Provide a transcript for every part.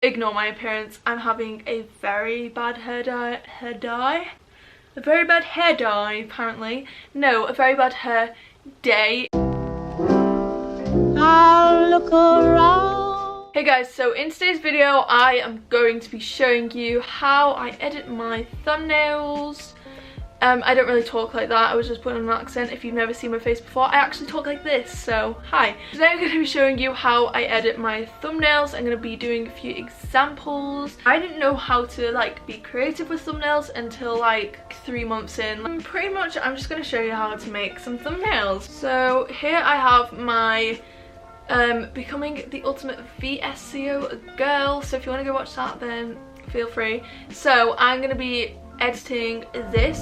Ignore my appearance. I'm having a very bad hair dye. A very bad hair dye, apparently. No, a very bad hair day. I'll look around. Hey guys, so in today's video, I am going to be showing you how I edit my thumbnails. I don't really talk like that. I was just putting on an accent. If you've never seen my face before, I actually talk like this, so hi. Today I'm going to be showing you how I edit my thumbnails. I'm going to be doing a few examples. I didn't know how to like be creative with thumbnails until like 3 months in. Pretty much I'm just going to show you how to make some thumbnails. So here I have my Becoming the Ultimate VSCO girl, so if you want to go watch that then feel free. So I'm going to be editing this.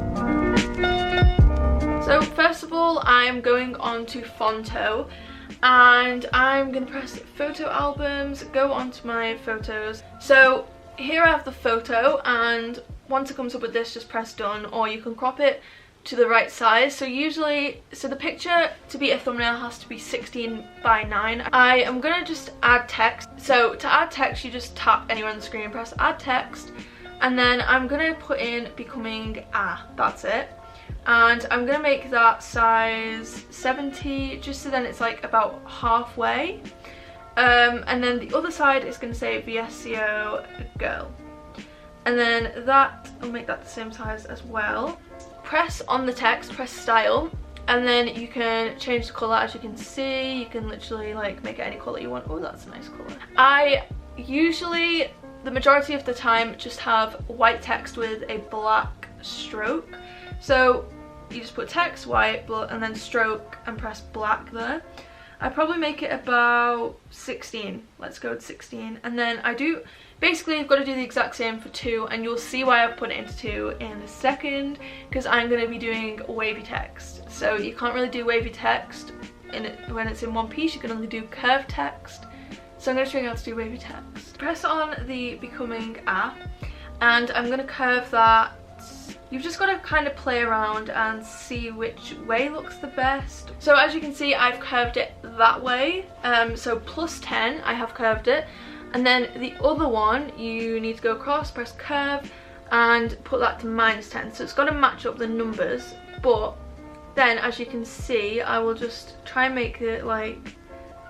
So first of all, I'm going on to Phonto and I'm gonna press photo albums, go onto my photos. So here I have the photo, and once it comes up with this, just press done, or you can crop it to the right size. So usually, the picture to be a thumbnail has to be 16:9. I am gonna just add text. So to add text, you just tap anywhere on the screen, press add text, and then I'm gonna put in Becoming that's it. And I'm gonna make that size 70, just so then it's like about halfway. And then the other side is gonna say VSCO girl. And then that, I'll make that the same size as well. Press on the text, press style, and then you can change the colour. As you can see, you can literally like make it any colour you want. Oh, that's a nice colour. I usually, the majority of the time, just have white text with a black stroke. So you just put text, white, and then stroke, and press black there. I probably make it about 16. Let's go with 16. And then I do, basically you've got to do the exact same for 2, and you'll see why I've put it into 2 in a second, because I'm going to be doing wavy text. So you can't really do wavy text when it's in one piece. You can only do curved text. So I'm going to show you how to do wavy text. Press on the Becoming and I'm going to curve that. You've just got to kind of play around and see which way looks the best. So as you can see, I've curved it that way. So +10, I have curved it. And then the other one, you need to go across, press curve, and put that to -10. So it's got to match up the numbers. But then, as you can see, I will just try and make it like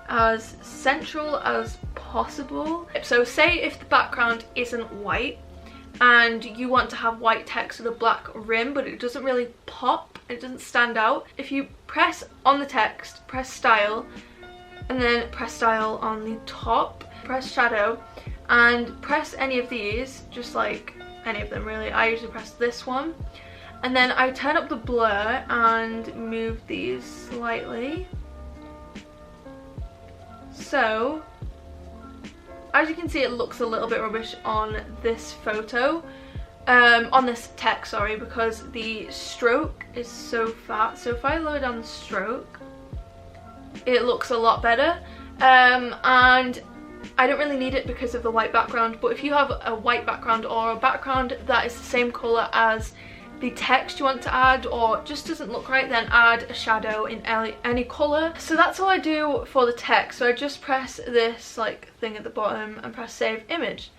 as central as possible. So say if the background isn't white, and you want to have white text with a black rim, but it doesn't really pop, it doesn't stand out. If you press on the text, press style, and then press style on the top, press shadow, and press any of these, just like any of them really. I usually press this one, and then I turn up the blur and move these slightly. So as you can see, it looks a little bit rubbish on this photo, on this text, sorry, because the stroke is so fat. So if I lower down the stroke, it looks a lot better. And I don't really need it because of the white background, but if you have a white background or a background that is the same colour as the text you want to add, or just doesn't look right, then add a shadow in any colour. So that's all I do for the text. So I just press this like thing at the bottom and press save image.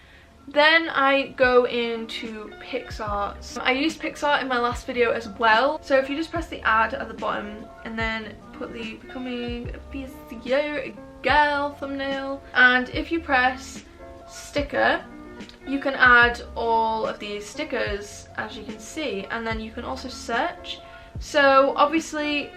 Then I go into PicsArt. So I used PicsArt in my last video as well. So if you just press the add at the bottom and then put the Becoming VSCO girl thumbnail, and if you press sticker, you can add all of these stickers, as you can see, and then you can also search. So obviously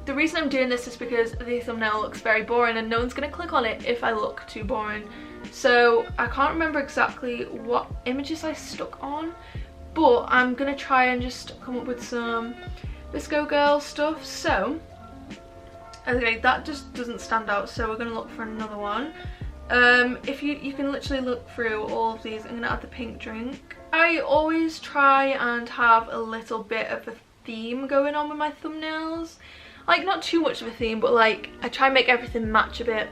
the reason I'm doing this is because the thumbnail looks very boring and no one's going to click on it if I look too boring. So I can't remember exactly what images I stuck on, but I'm going to try and just come up with some VSCO girl stuff. So okay, that just doesn't stand out, so we're going to look for another one. If you can literally look through all of these. I'm gonna add the pink drink. I always try and have a little bit of a theme going on with my thumbnails. Like, not too much of a theme, but like I try and make everything match a bit.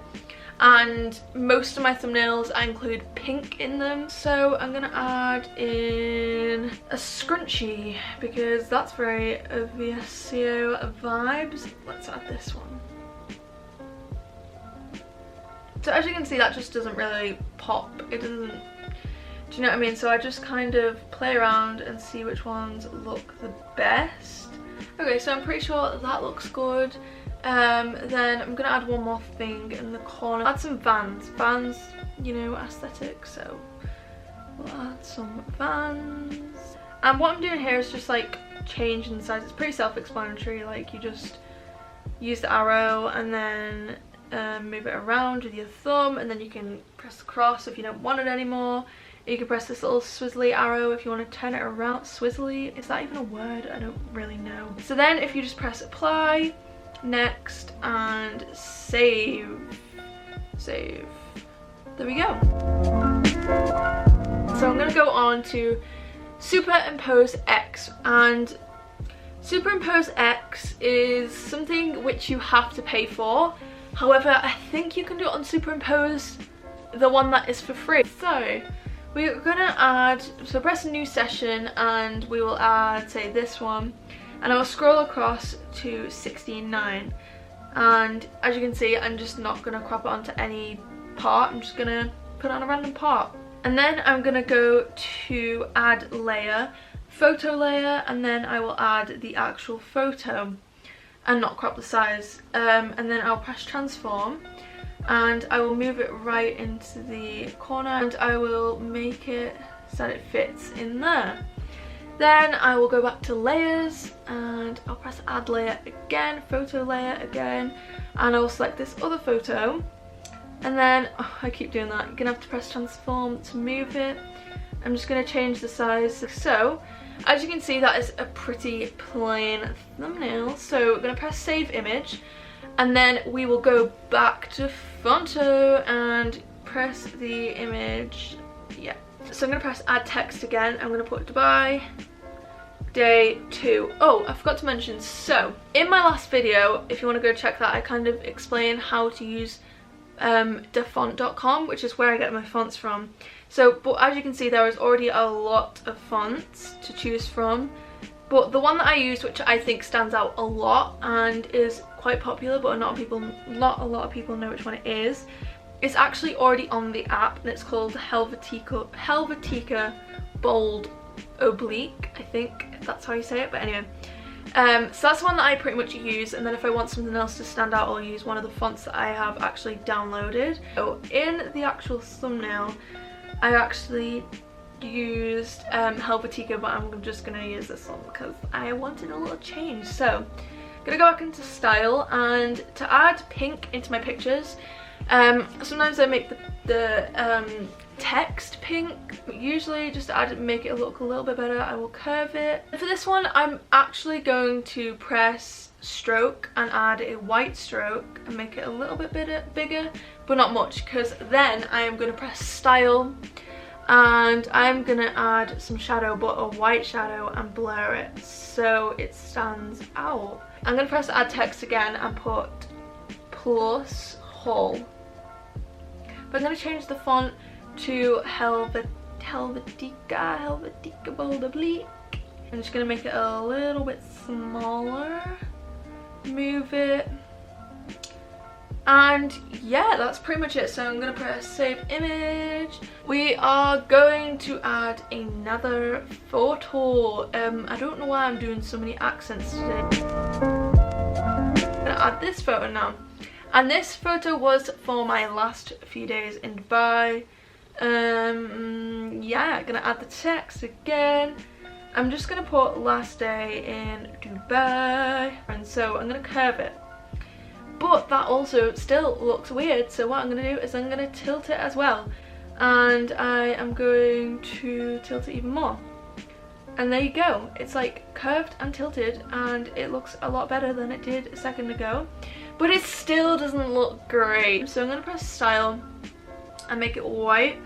And most of my thumbnails, I include pink in them. So I'm gonna add in a scrunchie because that's very VSCO vibes. Let's add this one. So as you can see, that just doesn't really pop. It doesn't, do you know what I mean? So I just kind of play around and see which ones look the best. Okay, so I'm pretty sure that looks good. Then I'm gonna add one more thing in the corner. Add some vans. Vans, you know, aesthetic, so we'll add some vans. And what I'm doing here is just like changing the size. It's pretty self-explanatory. Like, you just use the arrow and then move it around with your thumb, and then you can press the cross if you don't want it anymore. You can press this little swizzly arrow if you want to turn it around. Swizzly, is that even a word? I don't really know. So then if you just press apply, next, and save. There we go. So I'm going to go on to superimpose X, and superimpose X is something which you have to pay for. However, I think you can do it on superimpose, the one that is for free. So we're gonna add, so press a new session and we will add, say, this one, and I will scroll across to 16:9, and as you can see, I'm just not gonna crop it onto any part. I'm just gonna put it on a random part, and then I'm gonna go to add layer, photo layer, and then I will add the actual photo and not crop the size, and then I'll press transform and I will move it right into the corner, and I will make it so that it fits in there. Then I will go back to layers and I'll press add layer again, photo layer again, and I will select this other photo, and then I keep doing that, you're gonna have to press transform to move it. I'm just gonna change the size. So as you can see, that is a pretty plain thumbnail. So we're gonna press save image, and then we will go back to Phonto and press the image. Yeah. So I'm gonna press add text again. I'm gonna put Dubai day 2. Oh, I forgot to mention, so in my last video, if you want to go check that, I kind of explain how to use defont.com, which is where I get my fonts from. So, but as you can see, there is already a lot of fonts to choose from, but the one that I use, which I think stands out a lot and is quite popular, but not a lot of people know which one it is, it's actually already on the app, and it's called Helvetica Bold Oblique, I think that's how you say it, but anyway. So that's one that I pretty much use, and then if I want something else to stand out, I'll use one of the fonts that I have actually downloaded. So in the actual thumbnail, I actually used Helvetica, but I'm just gonna use this one because I wanted a little change. So I'm gonna go back into style, and to add pink into my pictures, sometimes I make the text pink, but usually just to make it look a little bit better, I will curve it. For this one, I'm actually going to press stroke and add a white stroke and make it a little bit bigger, but not much, because then I am going to press style and I'm going to add some shadow, but a white shadow, and blur it so it stands out. I'm going to press add text again and put plus whole. But I'm going to change the font to Helvetica Bold Oblique. I'm just going to make it a little bit smaller, move it, and yeah, that's pretty much it. So I'm going to press save image. We are going to add another photo. I don't know why I'm doing so many accents today. I'm going to add this photo now, and this photo was for my last few days in Dubai. Yeah, gonna add the text again. I'm just gonna put last day in Dubai, and so I'm gonna curve it, but that also still looks weird, so what I'm gonna do is I'm gonna tilt it as well, and I am going to tilt it even more, and there you go. It's like curved and tilted, and it looks a lot better than it did a second ago, but it still doesn't look great. So I'm gonna press style and make it white.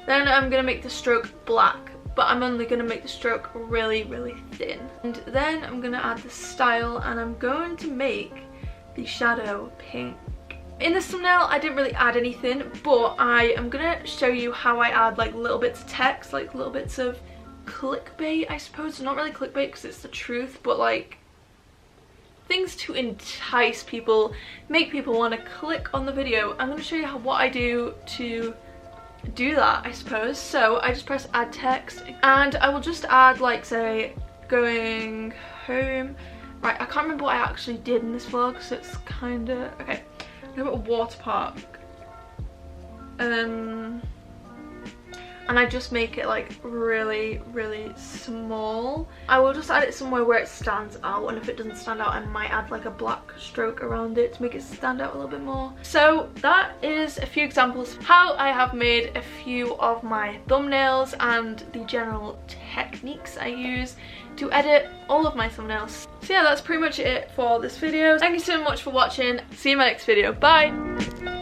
Then I'm gonna make the stroke black, but I'm only gonna make the stroke really, really thin. And then I'm gonna add the style, and I'm going to make the shadow pink. In this thumbnail, I didn't really add anything, but I am gonna show you how I add like little bits of text, like little bits of clickbait, I suppose. Not really clickbait because it's the truth, but like things to entice people, make people want to click on the video. I'm going to show you what I do to do that, I suppose. So I just press add text, and I will just add, like, say, going home. Right, I can't remember what I actually did in this vlog, so it's kind of okay. I'm gonna put a water park, and I just make it like really small. I will just add it somewhere where it stands out, and if it doesn't stand out, I might add like a black stroke around it to make it stand out a little bit more. So that is a few examples of how I have made a few of my thumbnails and the general techniques I use to edit all of my thumbnails. So yeah, that's pretty much it for this video. Thank you so much for watching. See you in my next video. Bye!